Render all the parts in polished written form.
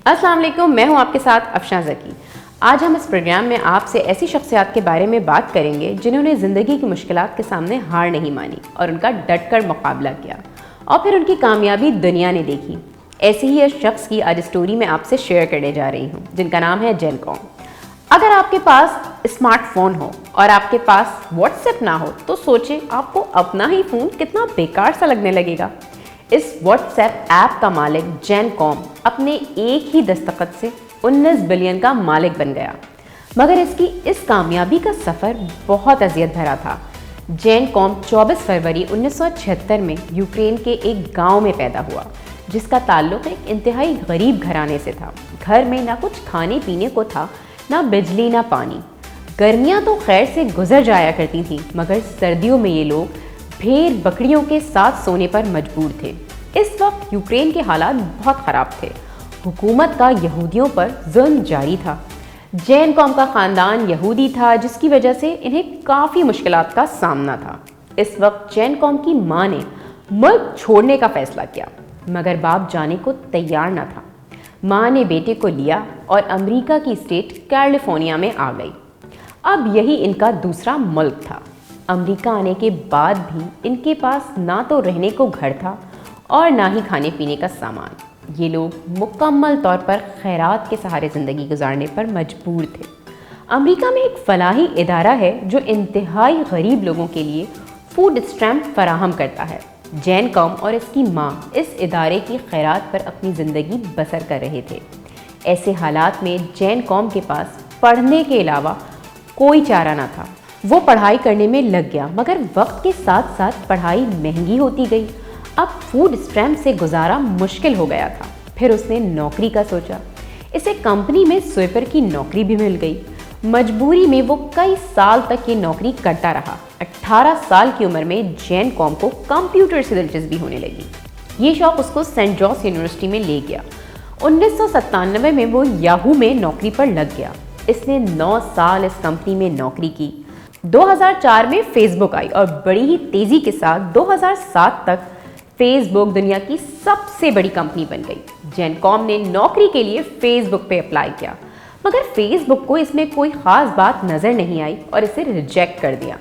السلام علیکم، میں ہوں آپ کے ساتھ افشاں ذکی۔ آج ہم اس پروگرام میں آپ سے ایسی شخصیات کے بارے میں بات کریں گے جنہوں نے زندگی کی مشکلات کے سامنے ہار نہیں مانی اور ان کا ڈٹ کر مقابلہ کیا اور پھر ان کی کامیابی دنیا نے دیکھی۔ ایسے ہی ایک شخص کی آج اسٹوری میں آپ سے شیئر کرنے جا رہی ہوں جن کا نام ہے جین کوم۔ اگر آپ کے پاس اسمارٹ فون ہو اور آپ کے پاس واٹس ایپ نہ ہو تو سوچیں آپ کو اپنا ہی فون کتنا بیکار سا لگنے لگے گا۔ اس واٹس ایپ ایپ کا مالک جین کوم اپنے ایک ہی دستخط سے 19 بلین کا مالک بن گیا، مگر اس کی اس کامیابی کا سفر بہت اذیت بھرا تھا۔ جین کوم 24 فروری 1976 میں یوکرین کے ایک گاؤں میں پیدا ہوا جس کا تعلق ایک انتہائی غریب گھرانے سے تھا۔ گھر میں نہ کچھ کھانے پینے کو تھا، نہ بجلی نہ پانی۔ گرمیاں تو خیر سے گزر جایا کرتی تھیں، مگر سردیوں میں یہ لوگ بھیڑ بکریوں کے ساتھ سونے پر مجبور تھے۔ اس وقت یوکرین کے حالات بہت خراب تھے، حکومت کا یہودیوں پر ظلم جاری تھا۔ جین کوم کا خاندان یہودی تھا جس کی وجہ سے انہیں کافی مشکلات کا سامنا تھا۔ اس وقت جین کوم کی ماں نے ملک چھوڑنے کا فیصلہ کیا، مگر باپ جانے کو تیار نہ تھا۔ ماں نے بیٹے کو لیا اور امریکہ کی اسٹیٹ کیلیفورنیا میں آ گئی۔ اب یہی ان کا دوسرا ملک تھا۔ امریکہ آنے کے بعد بھی ان کے پاس نہ تو رہنے کو گھر تھا اور نہ ہی کھانے پینے کا سامان۔ یہ لوگ مکمل طور پر خیرات کے سہارے زندگی گزارنے پر مجبور تھے۔ امریکہ میں ایک فلاحی ادارہ ہے جو انتہائی غریب لوگوں کے لیے فوڈ اسٹیمپ فراہم کرتا ہے۔ جین کوم اور اس کی ماں اس ادارے کی خیرات پر اپنی زندگی بسر کر رہے تھے۔ ایسے حالات میں جین کوم کے پاس پڑھنے کے علاوہ کوئی چارہ نہ تھا۔ وہ پڑھائی کرنے میں لگ گیا، مگر وقت کے ساتھ ساتھ پڑھائی مہنگی ہوتی گئی۔ اب فوڈ اسٹیمپ سے گزارا مشکل ہو گیا تھا۔ پھر اس نے نوکری کا سوچا۔ اسے کمپنی میں سویپر کی نوکری بھی مل گئی۔ مجبوری میں وہ کئی سال تک یہ نوکری کرتا رہا۔ 18 سال کی عمر میں جین کوم کو کمپیوٹر سے دلچسپی ہونے لگی۔ یہ شوق اس کو سینٹ جوس یونیورسٹی میں لے گیا۔ 1997 میں وہ یاہو میں نوکری پر لگ گیا۔ اس نے 9 سال اس کمپنی میں نوکری کی۔ 2004 میں فیس بک آئی اور بڑی ہی تیزی کے ساتھ 2007 تک فیس بک دنیا کی سب سے بڑی کمپنی بن گئی۔ جین کوم نے نوکری کے لیے فیس بک پہ اپلائی کیا، مگر فیس بک کو اس میں کوئی خاص بات نظر نہیں آئی اور اسے ریجیکٹ کر دیا۔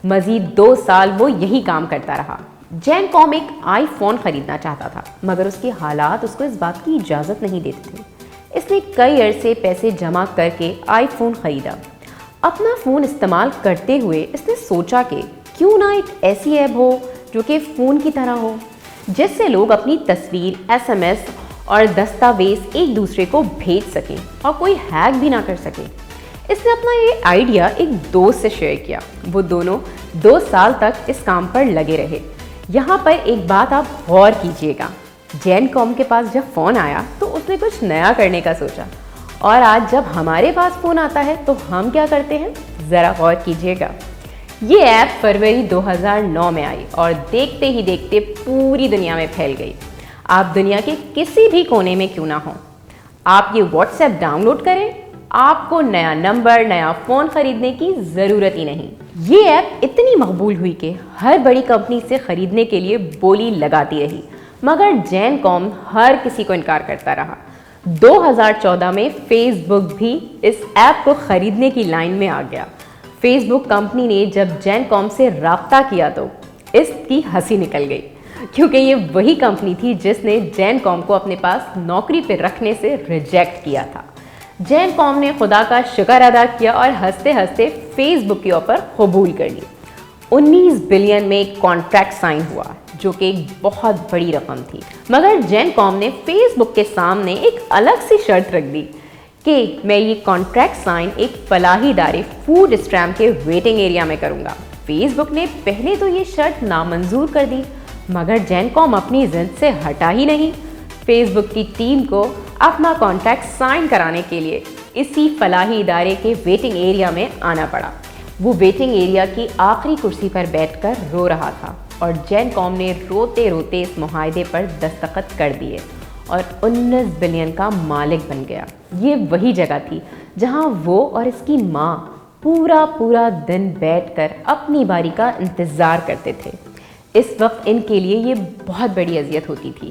مزید 2 سال وہ یہی کام کرتا رہا۔ جین کوم ایک آئی فون خریدنا چاہتا تھا، مگر اس کے حالات اس کو اس بات کی اجازت نہیں دیتے تھے۔ اس نے کئی عرصے پیسے جمع کر کے آئی فون خریدا۔ اپنا فون استعمال کرتے ہوئے اس نے سوچا کہ کیوں نہ ایک ایسی ایپ ہو جو کہ فون کی طرح ہو، جس سے لوگ اپنی تصویر، SMS اور دستاویز ایک دوسرے کو بھیج سکیں اور کوئی ہیک بھی نہ کر سکے۔ اس نے اپنا یہ آئیڈیا ایک دوست سے شیئر کیا۔ وہ دونوں 2 سال تک اس کام پر لگے رہے۔ یہاں پر ایک بات آپ غور کیجیے گا، جین کوم کے پاس جب فون آیا تو اس نے کچھ نیا کرنے کا سوچا، اور آج جب ہمارے پاس فون آتا ہے تو ہم کیا کرتے ہیں، ذرا غور کیجیے گا۔ یہ ایپ فروری 2009 میں آئی اور دیکھتے ہی دیکھتے پوری دنیا میں پھیل گئی۔ آپ دنیا کے کسی بھی کونے میں کیوں نہ ہوں، آپ یہ واٹس ایپ ڈاؤن لوڈ کریں، آپ کو نیا نمبر، نیا فون خریدنے کی ضرورت ہی نہیں۔ یہ ایپ اتنی مقبول ہوئی کہ ہر بڑی کمپنی سے خریدنے کے لیے بولی لگاتی رہی، مگر جین کوم ہر کسی کو انکار کرتا رہا۔ 2014 میں فیس بک بھی اس ایپ کو خریدنے کی لائن میں آ گیا۔ فیس بک کمپنی نے جب جین کوم سے رابطہ کیا تو اس کی ہنسی نکل گئی، کیونکہ یہ وہی کمپنی تھی جس نے جین کوم کو اپنے پاس نوکری پہ رکھنے سے ریجیکٹ کیا تھا۔ جین کوم نے خدا کا شکر ادا کیا اور ہنستے ہنستے فیس بک کی آفر قبول کر لی۔ 19 بلین میں ایک کانٹریکٹ سائن ہوا جو کہ ایک بہت بڑی رقم تھی، مگر جین کوم نے فیس بک کے سامنے ایک الگ سی شرط رکھ دی کہ میں یہ کانٹریکٹ سائن ایک فلاحی ادارے فوڈ اسٹیمپ کے ویٹنگ ایریا میں کروں گا۔ فیس بک نے پہلے تو یہ شرط نامنظور کر دی، مگر جین کوم اپنی ضد سے ہٹا ہی نہیں۔ فیس بک کی ٹیم کو اپنا کانٹریکٹ سائن کرانے کے لیے اسی فلاحی ادارے کے ویٹنگ ایریا میں آنا پڑا۔ وہ ویٹنگ ایریا کی آخری کرسی پر بیٹھ کر رو رہا تھا اور جین کوم نے روتے روتے اس معاہدے پر دستخط کر دیے اور 19 بلین کا مالک بن گیا۔ یہ وہی جگہ تھی جہاں وہ اور اس کی ماں پورا دن بیٹھ کر اپنی باری کا انتظار کرتے تھے۔ اس وقت ان کے لیے یہ بہت بڑی اذیت ہوتی تھی۔